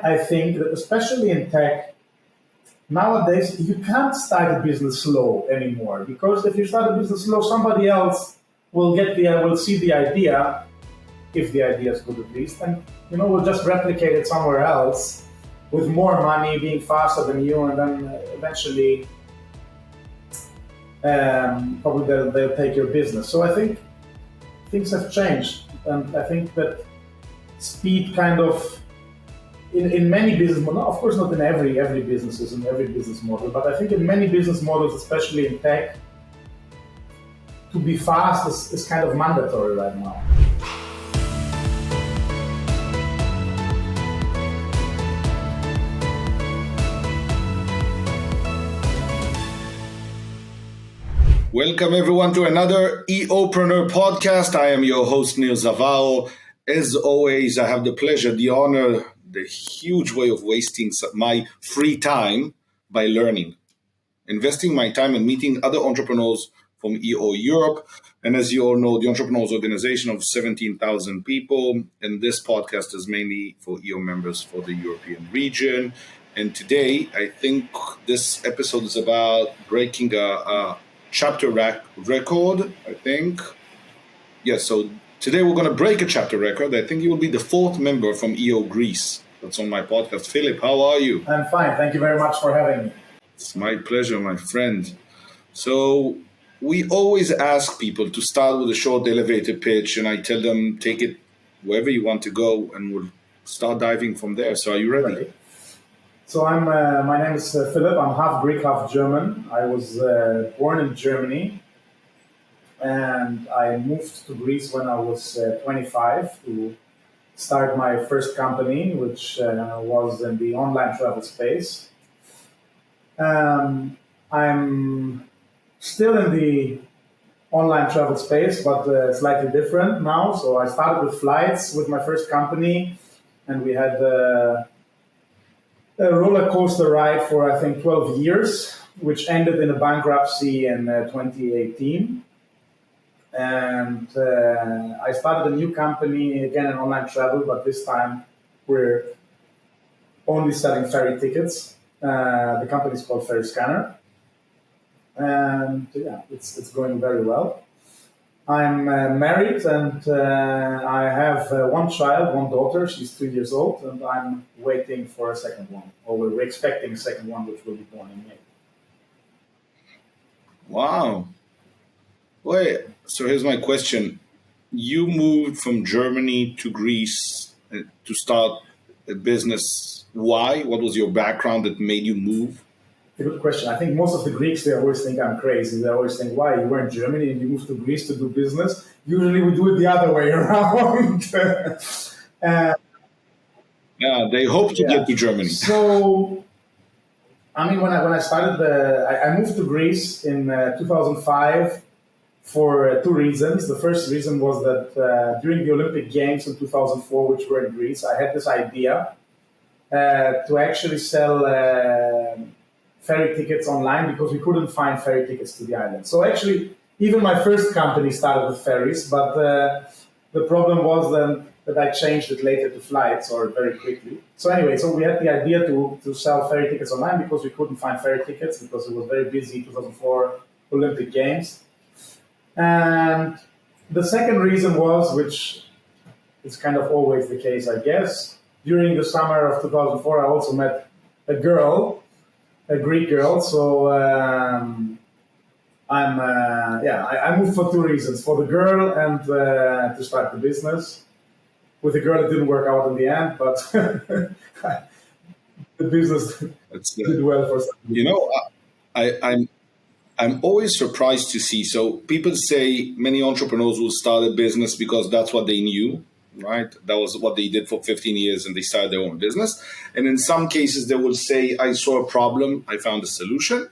I think that especially in tech, nowadays you can't start a business slow anymore, because if you start a business slow, somebody else will see the idea, if the idea is good at least, and we'll just replicate it somewhere else with more money, being faster than you, and then eventually probably they'll take your business. So I think things have changed, and I think that speed kind of in many business models, of course not in every business, in every business model, but I think in many business models, especially in tech, to be fast is kind of mandatory right now. Welcome everyone to another Europreneur Podcast. I am your host, Nir Zavao. As always, I have the pleasure, the honor, the huge way of wasting my free time by learning, investing my time and meeting other entrepreneurs from EO Europe. And as you all know, the Entrepreneurs Organization of 17,000 people. And this podcast is mainly for EO members for the European region. And today, I think this episode is about breaking a chapter record, I think. Yes, so today we're going to break a chapter record. I think you will be the fourth member from EO Greece that's on my podcast. Philip, how are you? I'm fine. Thank you very much for having me. It's my pleasure, my friend. So we always ask people to start with a short elevator pitch, and I tell them take it wherever you want to go, and we'll start diving from there. So are you ready? So my name is Philipp. I'm half Greek, half German. I was born in Germany, and I moved to Greece when I was 25 to start my first company, which was in the online travel space. I'm still in the online travel space, but slightly different now. So I started with flights with my first company, and we had a roller coaster ride for, I think, 12 years, which ended in a bankruptcy in 2018. And I started a new company, again, in online travel, but this time we're only selling ferry tickets. The company is called Ferryscanner. And yeah, it's going very well. I'm married, and I have one child, one daughter. She's 2 years old, and I'm waiting for a second one. Or we're expecting a second one, which will be born in May. Wow. Wait, so here's my question. You moved from Germany to Greece to start a business. Why? What was your background that made you move? A good question. I think most of the Greeks, they always think I'm crazy. They always think, why? You were in Germany and you moved to Greece to do business. Usually we do it the other way around. Yeah, they hope to get to Germany. So, I mean, when I started, I moved to Greece in 2005 for two reasons. The first reason was that during the Olympic Games in 2004, which were in Greece, I had this idea to actually sell ferry tickets online, because we couldn't find ferry tickets to the island. So actually, even my first company started with ferries, but the problem was then that I changed it later to flights, or very quickly. So anyway, so we had the idea to sell ferry tickets online because we couldn't find ferry tickets because it was very busy 2004 Olympic Games. And the second reason was, which is kind of always the case, I guess, during the summer of 2004, I also met a girl, a Greek girl. So I moved for two reasons: for the girl and to start the business. With the girl, it didn't work out in the end, but the business did well for some. You know, I'm always surprised to see. So people say many entrepreneurs will start a business because that's what they knew. Right? That was what they did for 15 years and they started their own business. And in some cases, they will say, I saw a problem, I found a solution.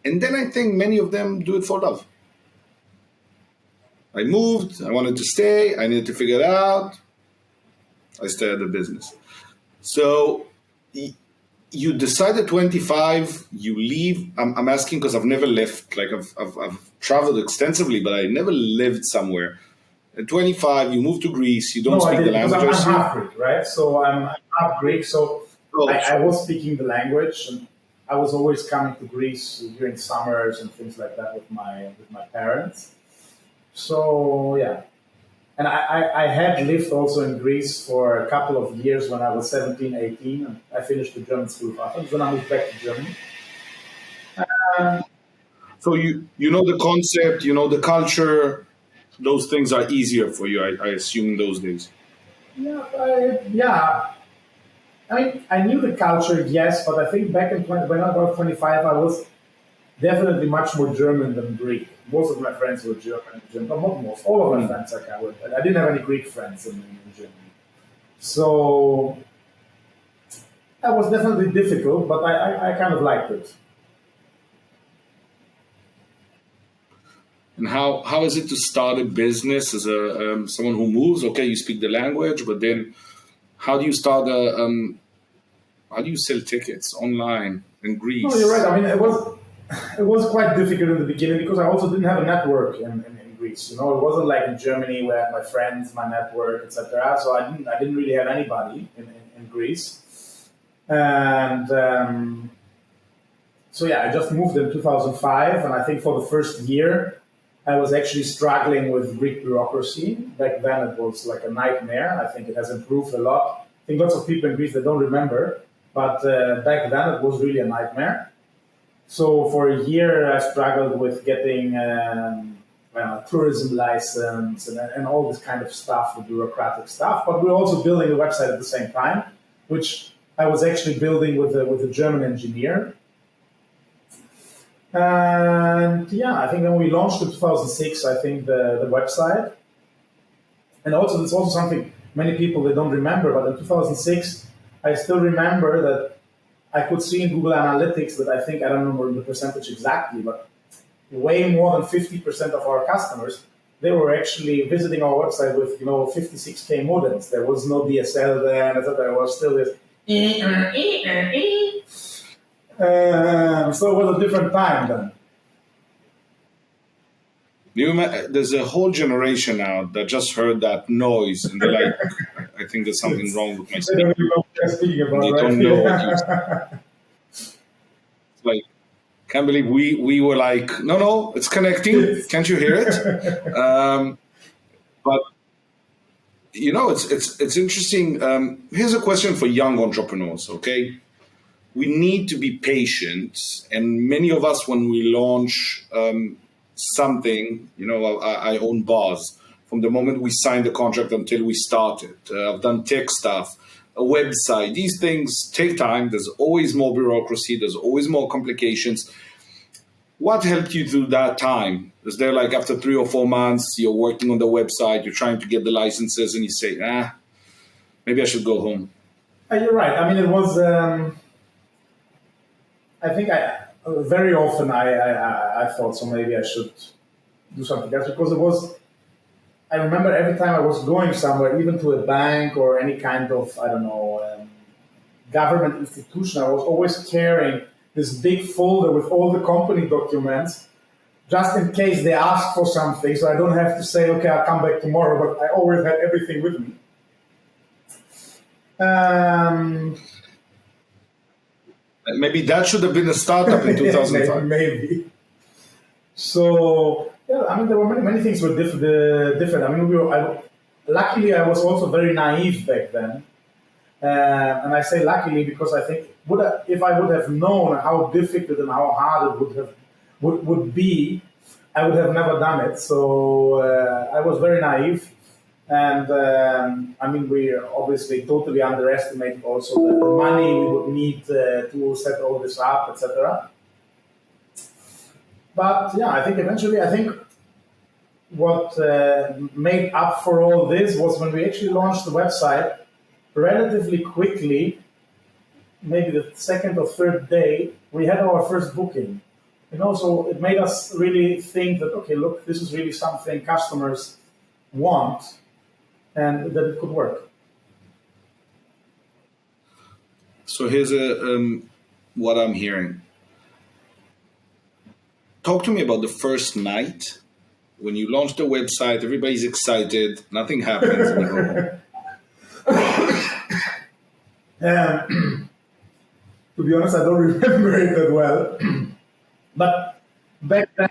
And then I think many of them do it for love. I moved, I wanted to stay, I needed to figure it out. I started a business. So you decide at 25, you leave. I'm asking because I've never left. Like I've traveled extensively, but I never lived somewhere. At 25, you move to Greece. You don't No, I speak the didn't, because language. I'm half Greek, right? So I'm half Greek, so Oh, I was speaking the language, and I was always coming to Greece during summers and things like that with my parents. So yeah, and I had lived also in Greece for a couple of years when I was 17, 18, and I finished the German school of Athens. Then I moved back to Germany. so you know the concept, you know the culture. Those things are easier for you, I assume, in those days. Yeah. I mean, I knew the culture, yes, but I think back in when I was 25, I was definitely much more German than Greek. Most of my friends were German, but not most. All of my Mm. friends I didn't have any Greek friends in Germany. So that was definitely difficult, but I kind of liked it. And how is it to start a business as a someone who moves? Okay, you speak the language, but then how do you start how do you sell tickets online in No, you're right. Greece? I mean, it was quite difficult in the beginning because I also didn't have a network in Greece. You know, it wasn't like in Germany where I had my friends, my network, etc. So I didn't really have anybody in Greece. And so yeah, I just moved in 2005, and I think for the first year I was actually struggling with Greek bureaucracy. Back then it was like a nightmare. I think it has improved a lot. I think lots of people in Greece, they don't remember, but back then it was really a nightmare. So for a year, I struggled with getting a tourism license and all this kind of stuff, the bureaucratic stuff. But we were also building a website at the same time, which I was actually building with a German engineer. And yeah, I think when we launched in 2006, I think the website, and also there's also something many people they don't remember, but in 2006, I still remember that I could see in Google Analytics that I think, I don't remember the percentage exactly, but way more than 50% of our customers, they were actually visiting our website with 56K modems. There was no DSL then, etc. There was still this. So it was a different time then. There's a whole generation now that just heard that noise and they're like, I think there's something wrong with my They don't speaker. even know what they're speaking And about, they right? don't know what you like. Can't believe we were like, no, it's connecting. Can't you hear it? But it's interesting. Here's a question for young entrepreneurs. Okay, we need to be patient, and many of us, when we launch something, I own bars. From the moment we sign the contract until we start it, I've done tech stuff, a website. These things take time. There's always more bureaucracy. There's always more complications. What helped you through that time? Is there like after 3 or 4 months, you're working on the website, you're trying to get the licenses, and you say, maybe I should go home? You're right. I mean, it was. I think very often I thought so maybe I should do something else because it was. I remember every time I was going somewhere, even to a bank or any kind of government institution, I was always carrying this big folder with all the company documents, just in case they ask for something, so I don't have to say, okay, I'll come back tomorrow. But I always had everything with me. Maybe that should have been a startup in 2005. Maybe. So yeah, I mean, there were many things were different. I mean, luckily I was also very naive back then, and I say luckily because I think if I would have known how difficult and how hard it would be, I would have never done it. So I was very naive, and I mean, we obviously totally underestimated also the money we would need to set all this up, etc. But yeah, I think eventually, what made up for all this was when we actually launched the website relatively quickly, maybe the second or third day, we had our first booking. So it made us really think that, okay, look, this is really something customers want and that it could work. So here's what I'm hearing. Talk to me about the first night when you launch the website, everybody's excited, nothing happens, and you go home. To be honest, I don't remember it that well. But back then,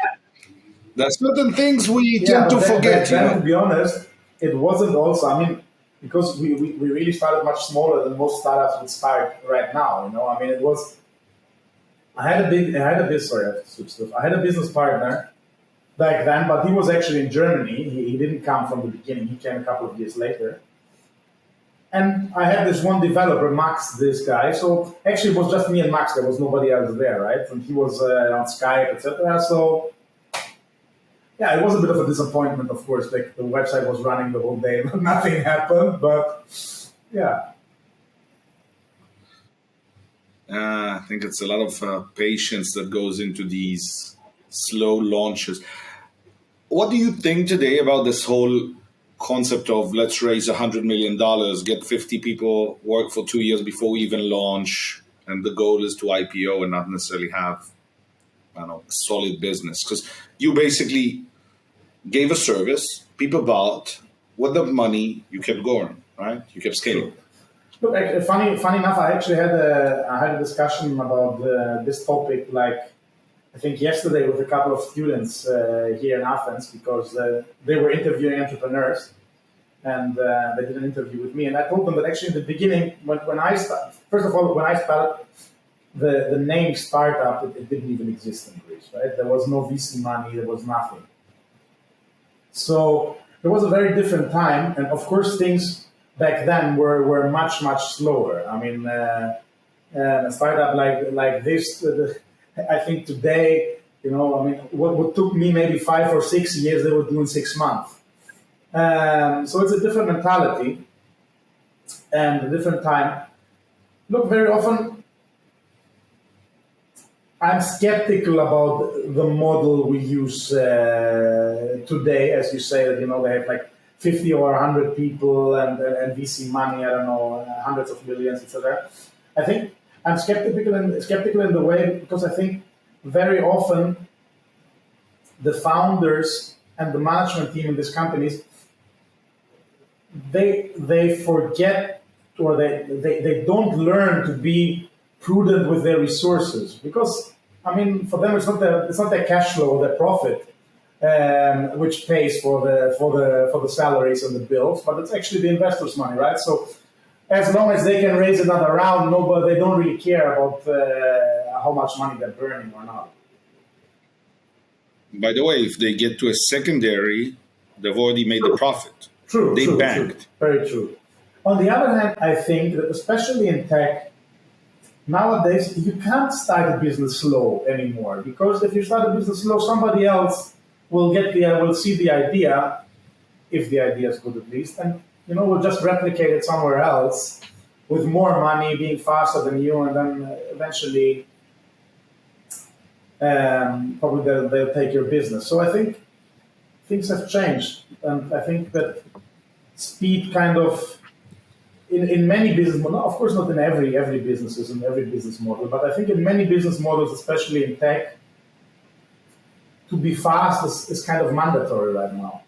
there's certain things we tend to forget. Back then, to be honest, it wasn't also. I mean, because we really started much smaller than most startups would start right now. You know, I mean, it was. I had a business partner back then, but he was actually in Germany. He didn't come from the beginning. He came a couple of years later. And I had this one developer, Max, this guy. So actually, it was just me and Max. There was nobody else there, right? And he was on Skype, etc. So yeah, it was a bit of a disappointment, of course. Like the website was running the whole day, but nothing happened. But yeah. I think it's a lot of patience that goes into these slow launches. What do you think today about this whole concept of let's raise $100 million, get 50 people, work for 2 years before we even launch, and the goal is to IPO and not necessarily have, I don't know, a solid business? Because you basically gave a service, people bought, with the money, you kept going, right? You kept scaling. Look, funny enough, I actually had a discussion about this topic, like I think yesterday with a couple of students here in Athens, because they were interviewing entrepreneurs, and they did an interview with me. And I told them that actually in the beginning, when I started, first of all, when I started, the name startup, it didn't even exist in Greece, right? There was no VC money, there was nothing. So it was a very different time, and of course things back then were much, much slower. I mean, a startup like this, I think today, you know, I mean, what took me maybe 5 or 6 years, they were doing 6 months. So it's a different mentality and a different time. Look, very often I'm skeptical about the model we use today, as you say, that, you know, they have like 50 or 100 people and VC money, I don't know, hundreds of millions, etc. I think I'm skeptical in the way, because I think very often the founders and the management team in these companies, they forget, or they don't learn to be prudent with their resources, because I mean, for them it's not their cash flow or their profit which pays for the salaries and the bills, but it's actually the investors' money, right? So as long as they can raise another round, they don't really care about how much money they're burning or not. By the way, if they get to a secondary, they've already made the profit. True. Banked. Very true. On the other hand, I think that especially in tech, nowadays you can't start a business slow anymore, because if you start a business slow, somebody else will see the idea, if the idea is good at least, and we'll just replicate it somewhere else with more money, being faster than you, and then eventually probably they'll take your business. So I think things have changed, and I think that speed kind of in many business models, of course not in every business and every business model, but I think in many business models, especially in tech, to be fast is kind of mandatory right now.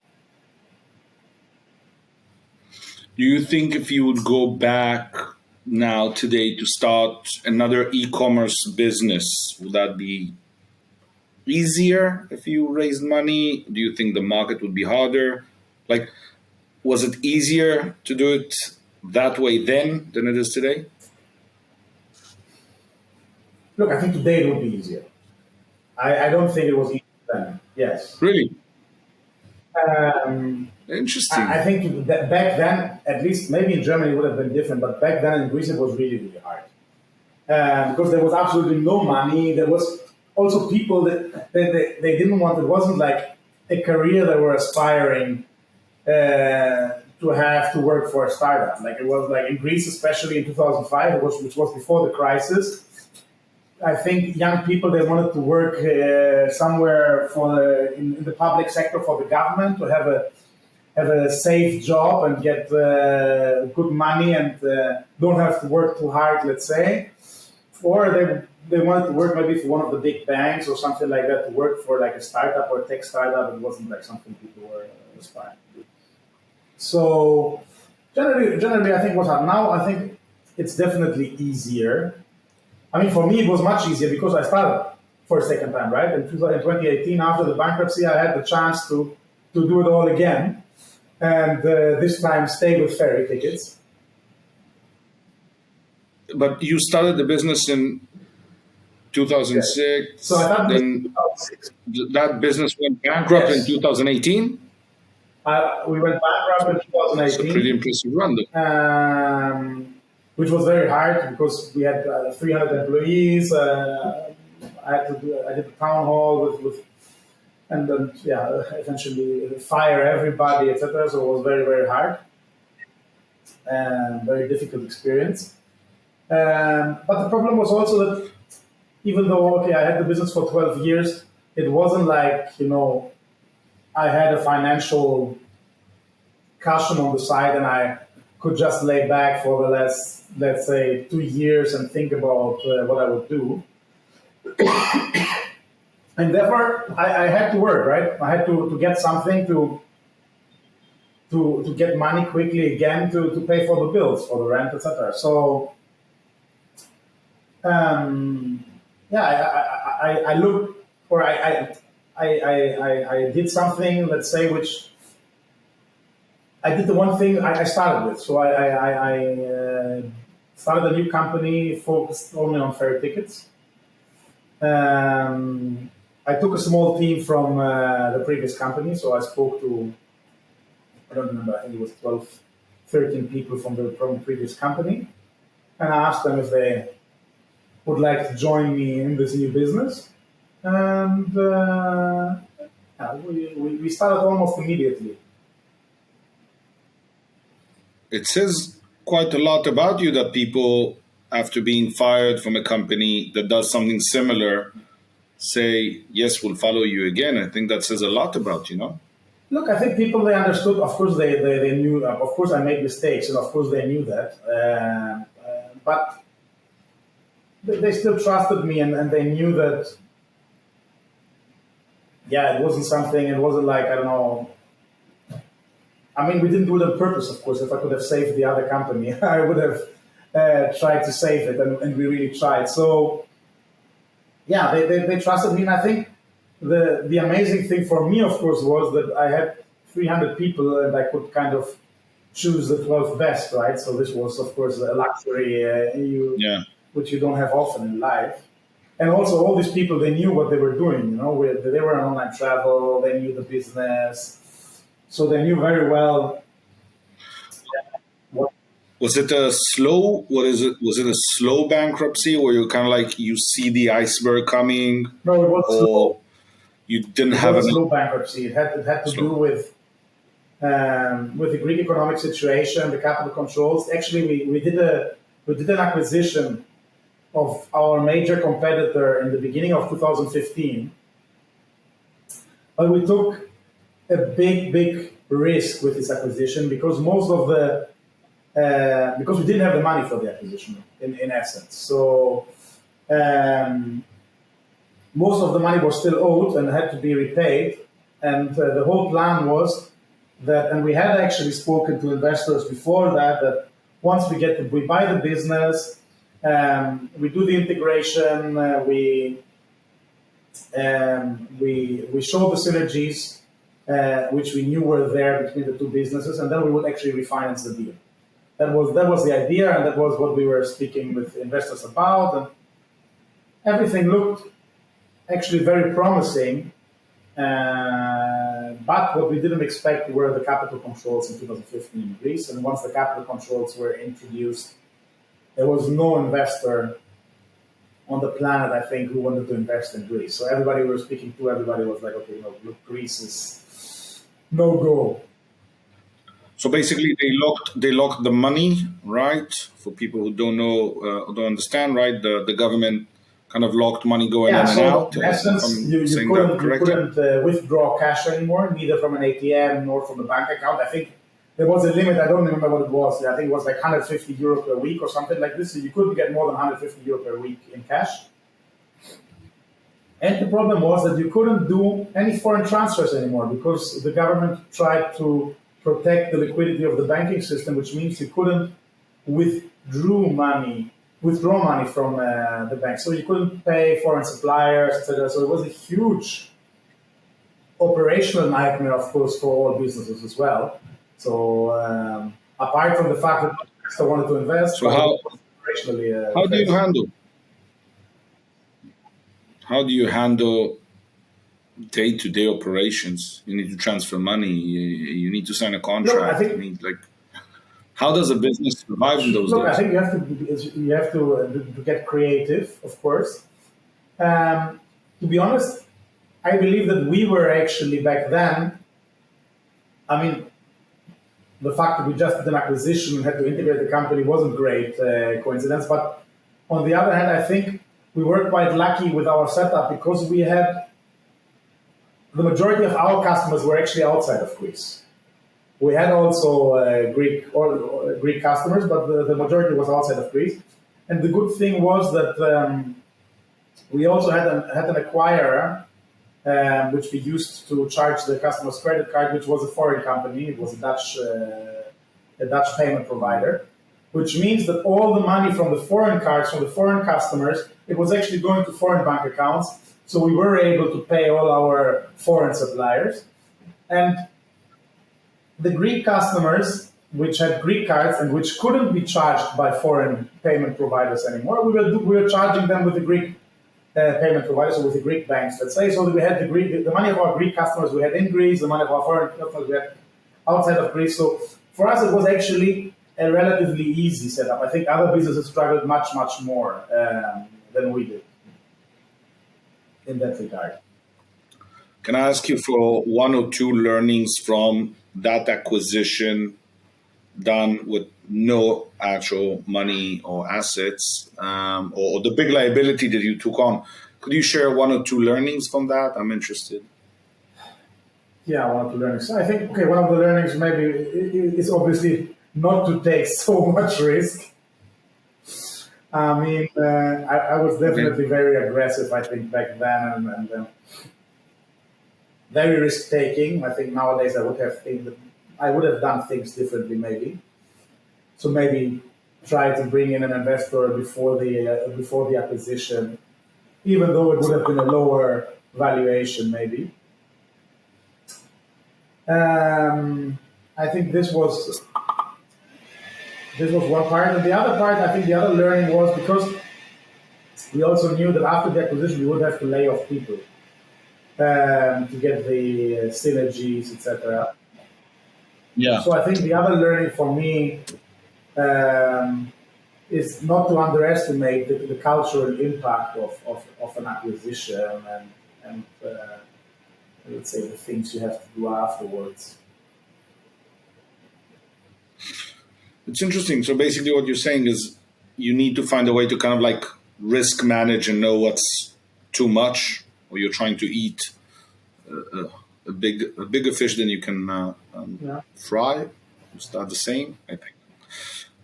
Do you think if you would go back now today to start another e-commerce business, would that be easier if you raised money? Do you think the market would be harder? Like, was it easier to do it that way then than it is today? Look, I think today it would be easier. I don't think it was easier then. Yes. Really? Interesting. I think that back then, at least maybe in Germany it would have been different, but back then in Greece it was really, really hard. Because there was absolutely no money. There was also people that they didn't want. It wasn't like a career they were aspiring to have to work for a startup. Like it was like in Greece, especially in 2005, which was before the crisis. I think young people, they wanted to work somewhere in the public sector for the government, to have a safe job and get good money and don't have to work too hard, let's say. or they wanted to work maybe for one of the big banks or something like that, to work for like a startup or a tech startup. It wasn't like something people were aspiring to do. So generally, I think what's happening now, I think it's definitely easier. I mean, for me, it was much easier because I started for a second time, right? In 2018, after the bankruptcy, I had the chance to do it all again, and this time stay with ferry tickets. But you started the business in 2006. Yes. So I thought then 2006. That business went bankrupt in 2018. We went bankrupt in 2018. It's a pretty impressive run, though. Which was very hard because we had 300 employees. I did the town hall with and then eventually fire everybody, etc. So it was very, very hard and very difficult experience. But the problem was also that even though I had the business for 12 years, it wasn't like I had a financial cushion on the side and I could just lay back for the last, let's say, 2 years and think about what I would do. And therefore, I had to work, right? I had to get something to get money quickly again to pay for the bills, for the rent, etc. So, I looked, or I did something, let's say, which I did the one thing I started with. So I started a new company focused only on ferry tickets. I took a small team from the previous company, so I spoke to, I don't remember, I think it was 12, 13 people from the previous company, and I asked them if they would like to join me in this new business. And we started almost immediately. It says quite a lot about you that people, after being fired from a company that does something similar, say, yes, we'll follow you again. I think that says a lot about you, no? Look, I think people, they understood. Of course, they knew. Of course, I made mistakes, and of course, they knew that. But they still trusted me, and they knew that, it wasn't something, it wasn't like, I don't know. I mean, we didn't do it on purpose, of course. If I could have saved the other company, I would have tried to save it, and we really tried. So, they trusted me, and I think the amazing thing for me, of course, was that I had 300 people, and I could kind of choose the 12 best, right? So this was, of course, a luxury which you don't have often in life. And also, all these people, they knew what they were doing. They were on online travel, they knew the business, so they knew very well. Was it a slow? Was it a slow bankruptcy, where you kind of like you see the iceberg coming? No, it was slow. You didn't have a slow bankruptcy. It had to do with the Greek economic situation, the capital controls. Actually, we did an acquisition of our major competitor in the beginning of 2015, but we took a big risk with this acquisition because because we didn't have the money for the acquisition in essence. So most of the money was still owed and had to be repaid. And the whole plan was that, and we had actually spoken to investors before that once we buy the business, we do the integration, we show the synergies, which we knew were there between the two businesses, and then we would actually refinance the deal. That was the idea, and that was what we were speaking with investors about, and everything looked actually very promising. But what we didn't expect were the capital controls in 2015 in Greece, and once the capital controls were introduced, there was no investor on the planet, I think, who wanted to invest in Greece. So everybody we were speaking to, everybody was like, okay, no, look, Greece is no go. So basically, they locked the money, right? For people who don't know, don't understand, right? The government kind of locked money going in and out. In essence, you couldn't withdraw cash anymore, neither from an ATM nor from a bank account. I think there was a limit. I don't remember what it was. I think it was like 150 euro per week or something like this. So you couldn't get more than 150 euro per week in cash. And the problem was that you couldn't do any foreign transfers anymore because the government tried to protect the liquidity of the banking system, which means you couldn't withdraw money from the bank. So you couldn't pay foreign suppliers, etc. So it was a huge operational nightmare, of course, for all businesses as well. So apart from the fact that I wanted to invest, So how do you handle? How do you handle day-to-day operations? You need to transfer money. You need to sign a contract. How does a business survive in those days? I think you have to get creative, of course. To be honest, I believe that we were actually back then. I mean, the fact that we just did an acquisition and had to integrate the company wasn't great coincidence. But on the other hand, I think we were quite lucky with our setup because we had the majority of our customers were actually outside of Greece. We had also Greek customers, but the majority was outside of Greece. And the good thing was that we also had an acquirer, which we used to charge the customer's credit card, which was a foreign company. It was a Dutch payment provider, which means that all the money from the foreign cards, from the foreign customers, it was actually going to foreign bank accounts. So we were able to pay all our foreign suppliers. And the Greek customers, which had Greek cards and which couldn't be charged by foreign payment providers anymore, we were charging them with the Greek payment providers, or with the Greek banks, let's say. So we had the money of our Greek customers we had in Greece, the money of our foreign customers we had outside of Greece. So for us, it was actually a relatively easy setup. I think other businesses struggled much, much more than we did in that regard. Can I ask you for one or two learnings from that acquisition done with no actual money or assets, or the big liability that you took on? Could you share one or two learnings from that? I'm interested. Yeah, one or two learnings. I think, one of the learnings maybe is obviously not to take so much risk. I mean, I was definitely very aggressive, I think, back then, and very risk-taking. I think nowadays I would have done things differently, maybe. So maybe try to bring in an investor before the acquisition, even though it would have been a lower valuation, maybe. I think this was one part. And the other part, I think the other learning was because we also knew that after the acquisition, we would have to lay off people to get the synergies, etc. Yeah. So I think the other learning for me is not to underestimate the cultural impact of an acquisition and let's say the things you have to do afterwards. It's interesting. So basically what you're saying is you need to find a way to kind of like risk manage and know what's too much, or you're trying to eat a bigger fish than you can fry. Is that the same? I think.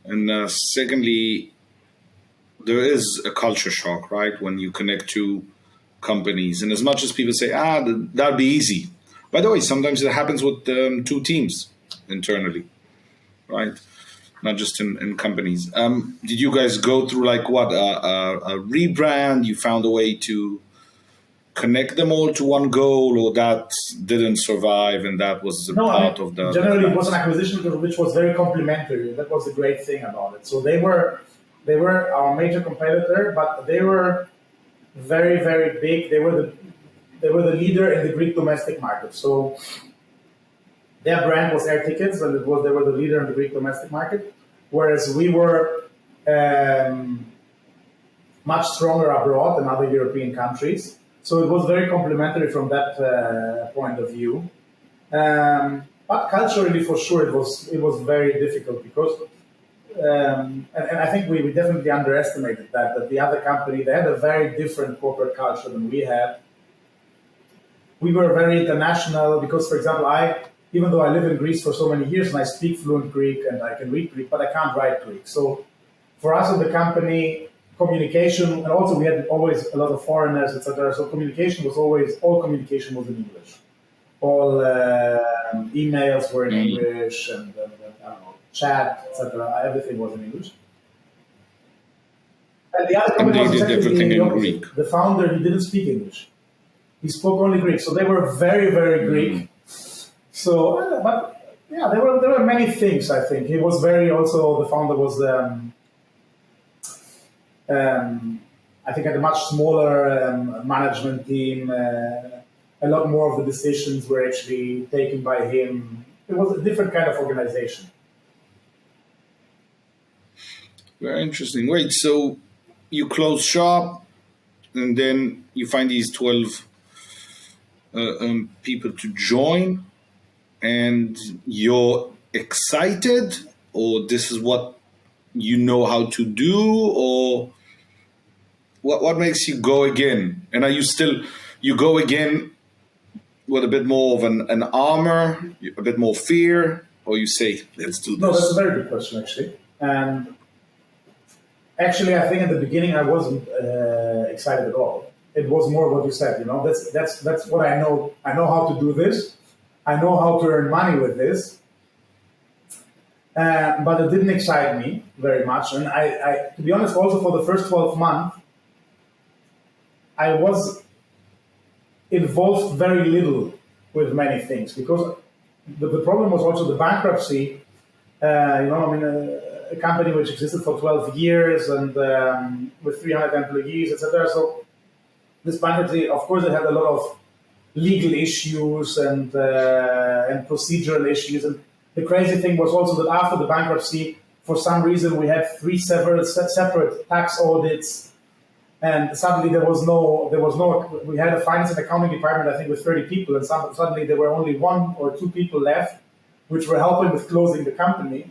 And secondly, there is a culture shock, right? When you connect to companies. And as much as people say, that'd be easy. By the way, sometimes it happens with two teams internally, right? Not just in companies. Did you guys go through like a rebrand? You found a way to connect them all to one goal, or that didn't survive and that was part of the... Generally, it was an acquisition which was very complementary. That was the great thing about it. So they were our major competitor, but they were very, very big. They were the leader in the Greek domestic market. So their brand was air tickets, and they were the leader in the Greek domestic market, whereas we were much stronger abroad in other European countries. So it was very complementary from that point of view. But culturally, for sure, it was very difficult because, and I think we definitely underestimated that the other company, they had a very different corporate culture than we had. We were very international because, for example, even though I live in Greece for so many years and I speak fluent Greek and I can read Greek, but I can't write Greek. So for us in the company, communication, and also we had always a lot of foreigners, etc. So all communication was in English. All emails were in English, and I don't know, chat, etc. Everything was in English. And the other And company they was did exactly everything the in opposite. Greek. The founder, he didn't speak English. He spoke only Greek. So they were very, very Greek. So, but yeah, there were many things, I think. He was the founder was, I think, had a much smaller management team. A lot more of the decisions were actually taken by him. It was a different kind of organization. Very interesting. Wait, so you close shop, and then you find these 12 people to join, and you're excited, or this is what you know how to do, or what makes you go again? And are you go again with a bit more of an armor, a bit more fear, or you say, let's do this? No, that's a very good question, actually. And actually, I think in the beginning I wasn't excited at all. It was more what you said. That's what I know. I know how to do this. I know how to earn money with this. But it didn't excite me very much. And I, to be honest, also for the first 12 months, I was involved very little with many things because the problem was also the bankruptcy. A company which existed for 12 years and with 300 employees, etc. So this bankruptcy, of course, it had a lot of legal issues and procedural issues. And the crazy thing was also that after the bankruptcy, for some reason, we had separate tax audits. And suddenly we had a finance and accounting department, I think, with 30 people, and suddenly there were only 1 or 2 people left, which were helping with closing the company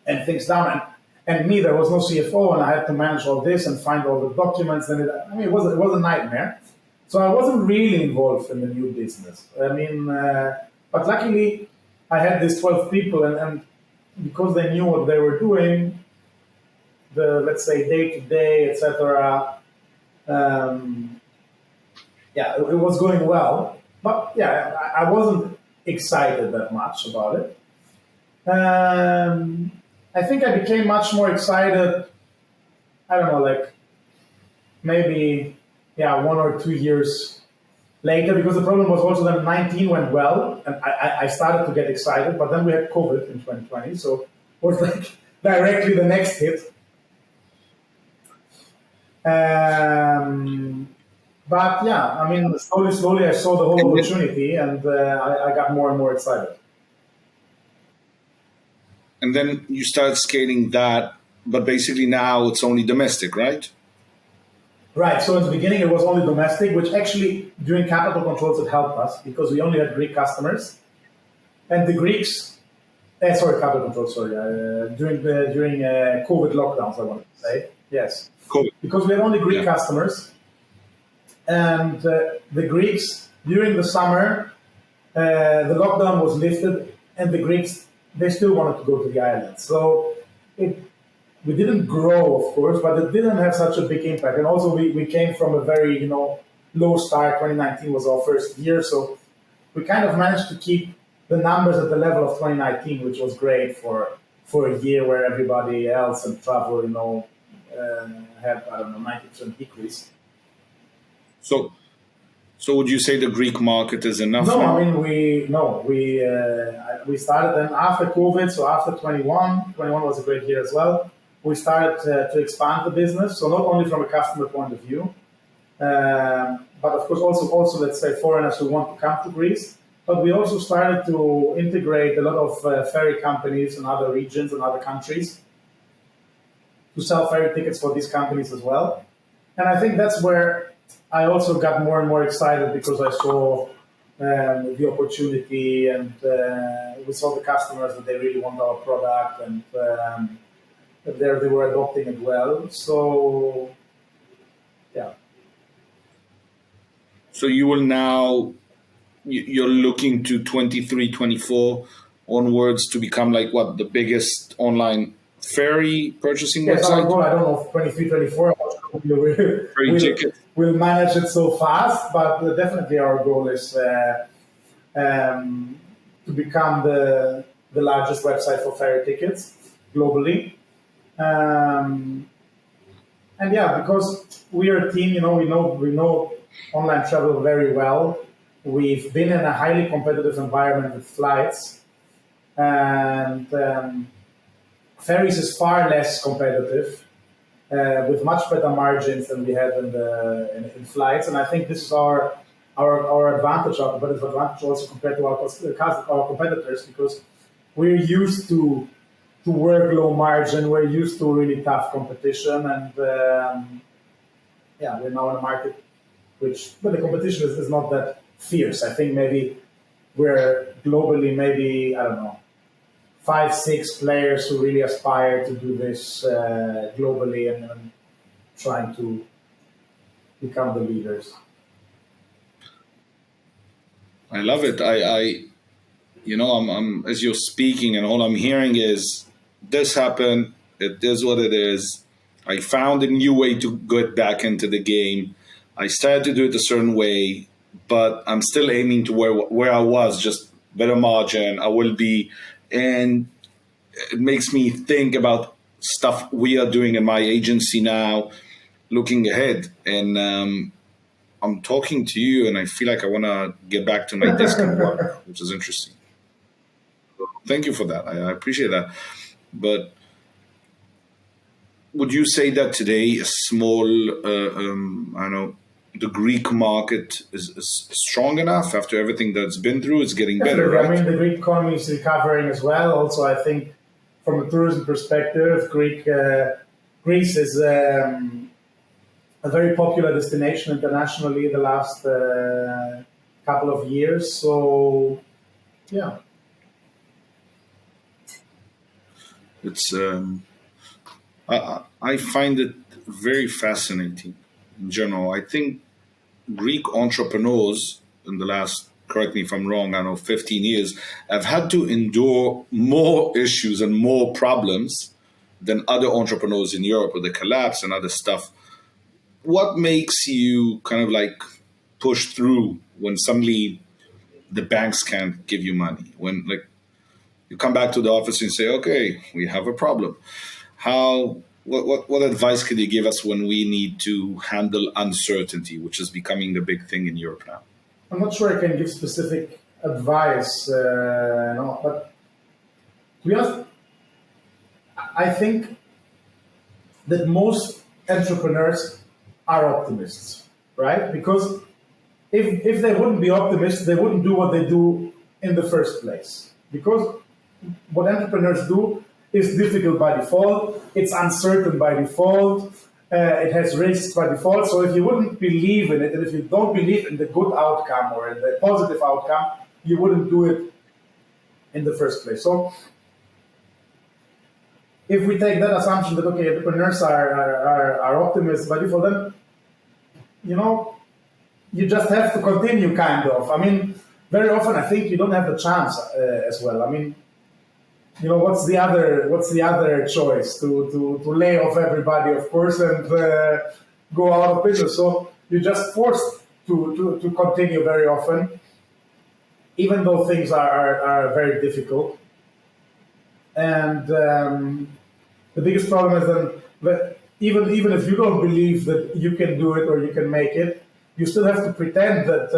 and things down. And me, there was no CFO, and I had to manage all this and find all the documents. And it was a nightmare. So I wasn't really involved in the new business. But luckily, I had these 12 people, and because they knew what they were doing, let's say day-to-day, etc. It was going well, but yeah, I wasn't excited that much about it. I think I became much more excited, I don't know, like maybe 1 or 2 years later, because the problem was also that 19 went well, and I started to get excited, but then we had COVID in 2020, so it was like directly the next hit. But yeah, slowly I saw the whole opportunity, and I got more and more excited. And then you start scaling that, but basically now it's only domestic, right? Right. So in the beginning it was only domestic, which actually during capital controls it helped us because we only had Greek customers, and the Greeks. Capital controls. During COVID lockdowns, I wanted to say yes. Cool. Because we had only Greek customers, and the Greeks during the summer, the lockdown was lifted, and the Greeks they still wanted to go to the island. So we didn't grow, of course, but it didn't have such a big impact. And also we came from a very low start. 2019 was our first year, so we kind of managed to keep the numbers at the level of 2019, which was great for a year where everybody else and travel, had, 90% decrease. So would you say the Greek market is enough? No, we started then after COVID, so after 21 was a great year as well. We started to expand the business, so not only from a customer point of view, but of course also let's say foreigners who want to come to Greece. But we also started to integrate a lot of ferry companies in other regions and other countries to sell ferry tickets for these companies as well. And I think that's where I also got more and more excited because I saw the opportunity, and we saw the customers that they really want our product, and that they were adopting it well. So, yeah. So you will now you're looking to 23, 24 onwards to become like what, the biggest online ferry purchasing Yes, our website? goal, I don't know, 23, 24, Ferry tickets. we'll manage it so fast, but definitely our goal is to become the largest website for ferry tickets globally. And yeah, because we are a team, we know online travel very well. We've been in a highly competitive environment with flights, and ferries is far less competitive, with much better margins than we had in flights. And I think this is our advantage, our competitive advantage also compared to our competitors, because we're used to work low margin, we're used to really tough competition, and we're now in a market but the competition is not that fierce. I think maybe we're globally, maybe, I don't know, 5, 6 players who really aspire to do this globally and trying to become the leaders. I love it. I'm as you're speaking, and all I'm hearing is this happened. It is what it is. I found a new way to get back into the game. I started to do it a certain way, but I'm still aiming to where I was, just better margin. I will be, and it makes me think about stuff we are doing in my agency now, looking ahead. And I'm talking to you, and I feel like I want to get back to my discount work, which is interesting. Thank you for that. I appreciate that. But would you say that today a small, the Greek market is strong enough after everything that's been through? It's getting better, right? I mean, the Greek economy is recovering as well. Also, I think from a tourism perspective, Greece is a very popular destination internationally the last couple of years. So, yeah. It's I find it very fascinating in general. I think Greek entrepreneurs in the last, correct me if I'm wrong, 15 years, have had to endure more issues and more problems than other entrepreneurs in Europe with the collapse and other stuff. What makes you kind of like push through when suddenly the banks can't give you money? When like you come back to the office and say, okay, we have a problem. What advice could you give us when we need to handle uncertainty, which is becoming a big thing in Europe now? I'm not sure I can give specific advice, but to be honest, I think that most entrepreneurs are optimists, right? Because if they wouldn't be optimists, they wouldn't do what they do in the first place. Because what entrepreneurs do is difficult by default, it's uncertain by default, it has risks by default. So if you wouldn't believe in it, and if you don't believe in the good outcome or in the positive outcome, you wouldn't do it in the first place. So if we take that assumption that, okay, entrepreneurs are optimists by default, then, you just have to continue, kind of. I mean, very often I think you don't have the chance as well. I mean, what's the other choice? To lay off everybody, of course, and go out of business. So you're just forced to continue very often, even though things are very difficult. And the biggest problem is that even if you don't believe that you can do it or you can make it, you still have to pretend that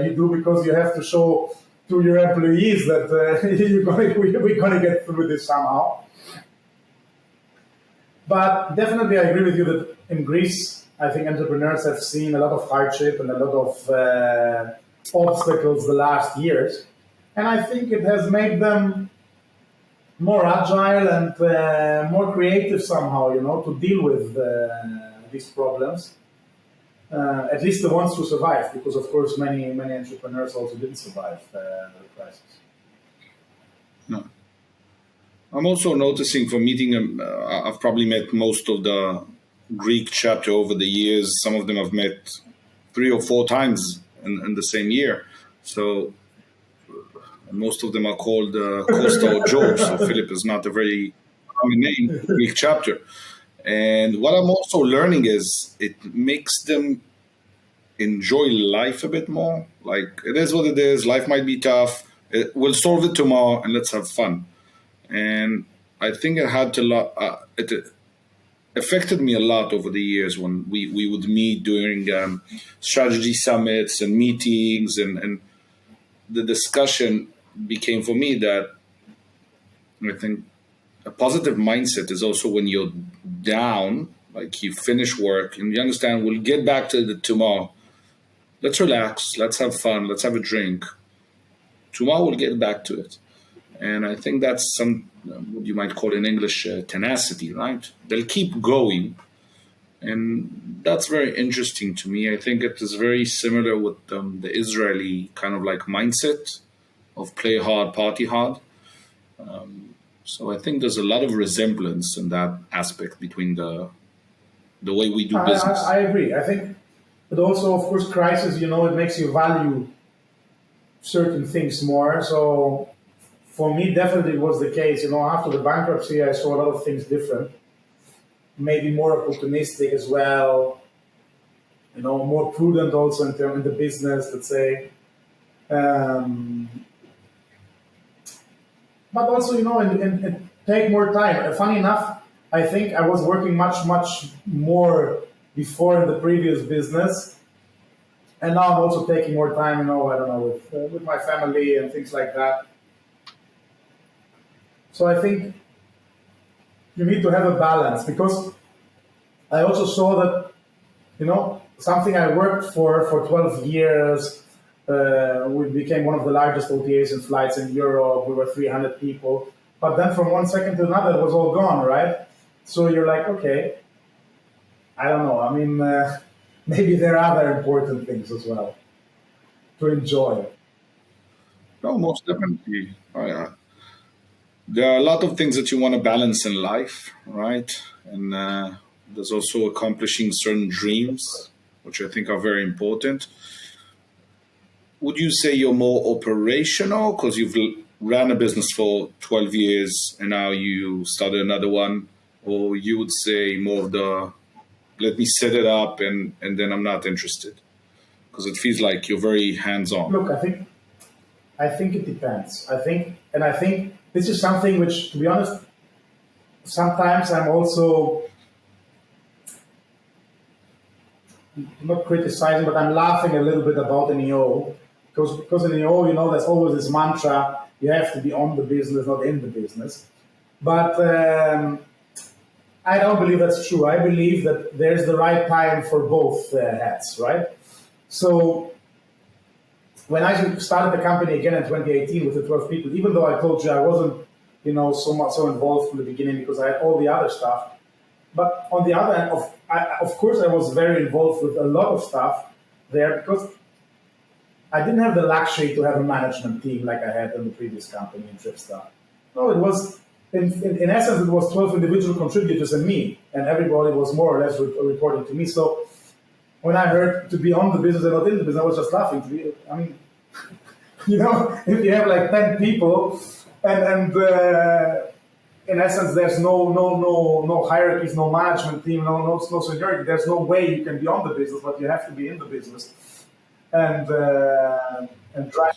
you do, because you have to show to your employees that we're going to get through this somehow. But definitely I agree with you that in Greece, I think entrepreneurs have seen a lot of hardship and a lot of obstacles the last years. And I think it has made them more agile and more creative somehow, to deal with these problems. At least the ones who survived, because of course many entrepreneurs also didn't survive the crisis. No. I'm also noticing from meeting them, I've probably met most of the Greek chapter over the years. Some of them I've met 3 or 4 times in the same year. So most of them are called Costa or George. So Philip is not a very common name, Greek chapter. And what I'm also learning is it makes them enjoy life a bit more. Like, it is what it is. Life might be tough. We'll solve it tomorrow and let's have fun. And I think it affected me a lot over the years when we would meet during strategy summits and meetings, and the discussion became for me that I think a positive mindset is also when you're down, like you finish work and you understand we'll get back to it tomorrow. Let's relax, let's have fun, let's have a drink. Tomorrow we'll get back to it. And I think that's some, what you might call in English, tenacity, right? They'll keep going. And that's very interesting to me. I think it is very similar with the Israeli kind of like mindset of play hard, party hard. So I think there's a lot of resemblance in that aspect between the way we do business. I agree. I think, but also, of course, crisis, it makes you value certain things more. So for me, definitely it was the case. After the bankruptcy, I saw a lot of things different, maybe more opportunistic as well, more prudent also in the business, let's say. But also, and take more time. Funny enough, I think I was working much, much more before in the previous business. And now I'm also taking more time, with my family and things like that. So I think you need to have a balance, because I also saw that, something I worked for 12 years, we became one of the largest OTAs and flights in Europe. We were 300 people. But then from one second to another, it was all gone, right? So you're like, okay, I don't know. I mean, maybe there are other important things as well to enjoy. No, most definitely. Oh, yeah. There are a lot of things that you want to balance in life, right? And there's also accomplishing certain dreams, which I think are very important. Would you say you're more operational because you've ran a business for 12 years and now you started another one? Or you would say more of the, let me set it up and then I'm not interested? Because it feels like you're very hands-on. Look, I think it depends. I think this is something which, to be honest, sometimes I'm also not criticizing, but I'm laughing a little bit about an EO. Because in EO, there's always this mantra, you have to be on the business, not in the business. But I don't believe that's true. I believe that there's the right time for both hats, right? So when I started the company again in 2018 with the 12 people, even though I told you I wasn't, so involved from the beginning because I had all the other stuff. But on the other hand, of course, I was very involved with a lot of stuff there because I didn't have the luxury to have a management team like I had in the previous company in Tripstar. No, it was, in essence, it was 12 individual contributors and me, and everybody was more or less reporting to me. So when I heard to be on the business and not in the business, I was just laughing. If you have like 10 people and in essence, there's no hierarchies, no management team, no seniority. There's no way you can be on the business, but you have to be in the business and try.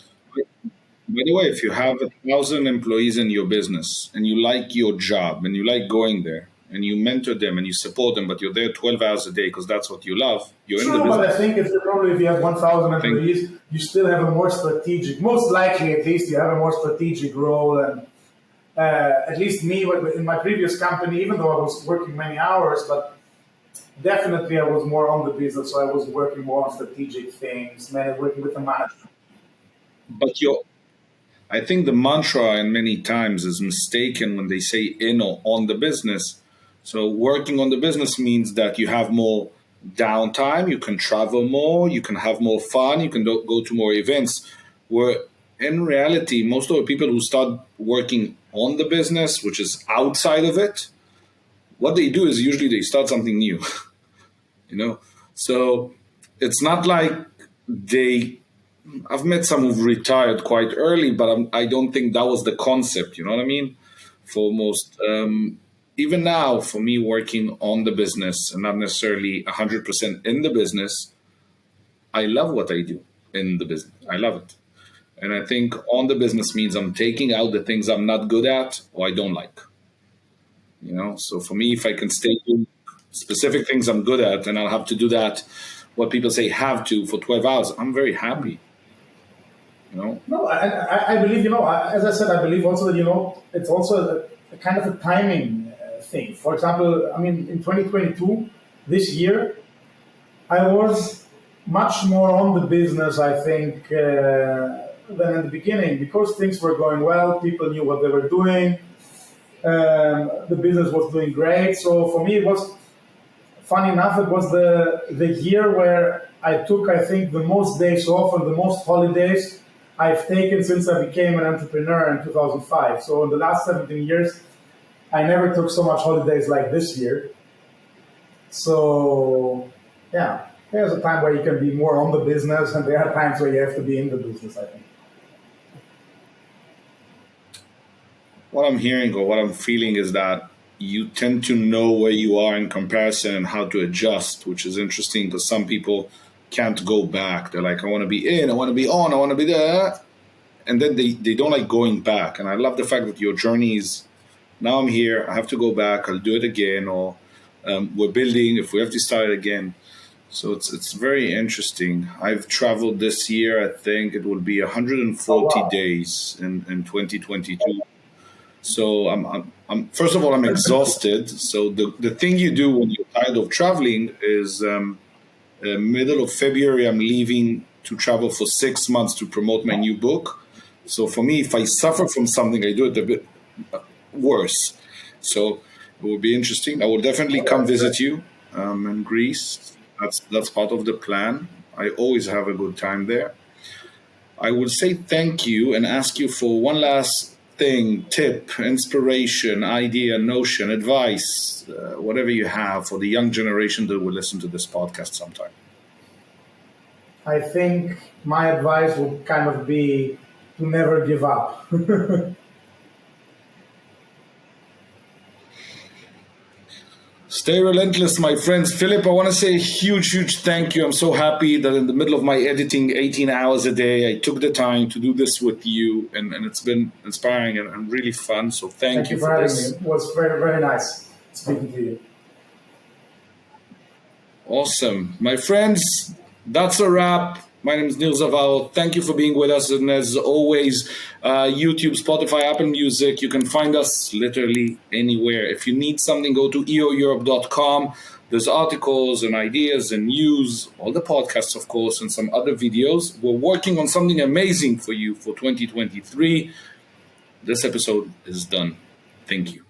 By the way, if you have 1,000 employees in your business and you like your job and you like going there and you mentor them and you support them, but you're there 12 hours a day because that's what you love, you're in the business. But I think if you have 1,000 employees, you still have a more strategic, most likely at least, you have a more strategic role. And at least me, in my previous company, even though I was working many hours, but definitely I was more on the business, so I was working more on strategic things, working with the management. But I think the mantra and many times is mistaken when they say in or on the business. So working on the business means that you have more downtime, you can travel more, you can have more fun, you can go to more events. Where in reality, most of the people who start working on the business, which is outside of it, what they do is usually they start something new, So it's not like they I've met some who've retired quite early, but I don't think that was the concept. You know what I mean? For most, even now, for me, working on the business and not necessarily 100% in the business, I love what I do in the business. I love it. And I think on the business means I'm taking out the things I'm not good at or I don't like. So for me, if I can stay with specific things I'm good at and I'll have to do that, what people say have to for 12 hours, I'm very happy. No, I believe, as I said, I believe also that, it's also a kind of a timing thing. For example, in 2022, this year, I was much more on the business, I think, than in the beginning, because things were going well, people knew what they were doing, the business was doing great. So for me, it was, funny enough, it was the year where I took, I think, the most days off and the most holidays I've taken since I became an entrepreneur in 2005. So in the last 17 years, I never took so much holidays like this year. So, yeah, there's a time where you can be more on the business, and there are times where you have to be in the business, I think. What I'm hearing or what I'm feeling is that you tend to know where you are in comparison and how to adjust, which is interesting because some people can't go back. They're like, I want to be in, I want to be on, I want to be there. And then they don't like going back. And I love the fact that your journey is, now I'm here, I have to go back, I'll do it again, or we're building, if we have to start it again. So it's very interesting. I've traveled this year, I think it will be 140 days in 2022. So I'm first of all, I'm exhausted. So the thing you do when you're tired of traveling is middle of February, I'm leaving to travel for 6 months to promote my new book. So for me, if I suffer from something, I do it a bit worse. So it will be interesting. I will definitely come visit you in Greece. That's part of the plan. I always have a good time there. I would say thank you and ask you for one last thing, tip, inspiration, idea, notion, advice, whatever you have for the young generation that will listen to this podcast sometime. I think my advice would kind of be to never give up. Stay relentless, my friends. Philipp, I want to say a huge thank you. I'm so happy that in the middle of my editing 18 hours a day, I took the time to do this with you, and it's been inspiring and really fun. So thank you for having this. me. It was very, very nice speaking to you. Awesome. My friends, that's a wrap. My name is Nil Zaval. Thank you for being with us. And as always, YouTube, Spotify, Apple Music, you can find us literally anywhere. If you need something, go to eoeurope.com. There's articles and ideas and news, all the podcasts, of course, and some other videos. We're working on something amazing for you for 2023. This episode is done. Thank you.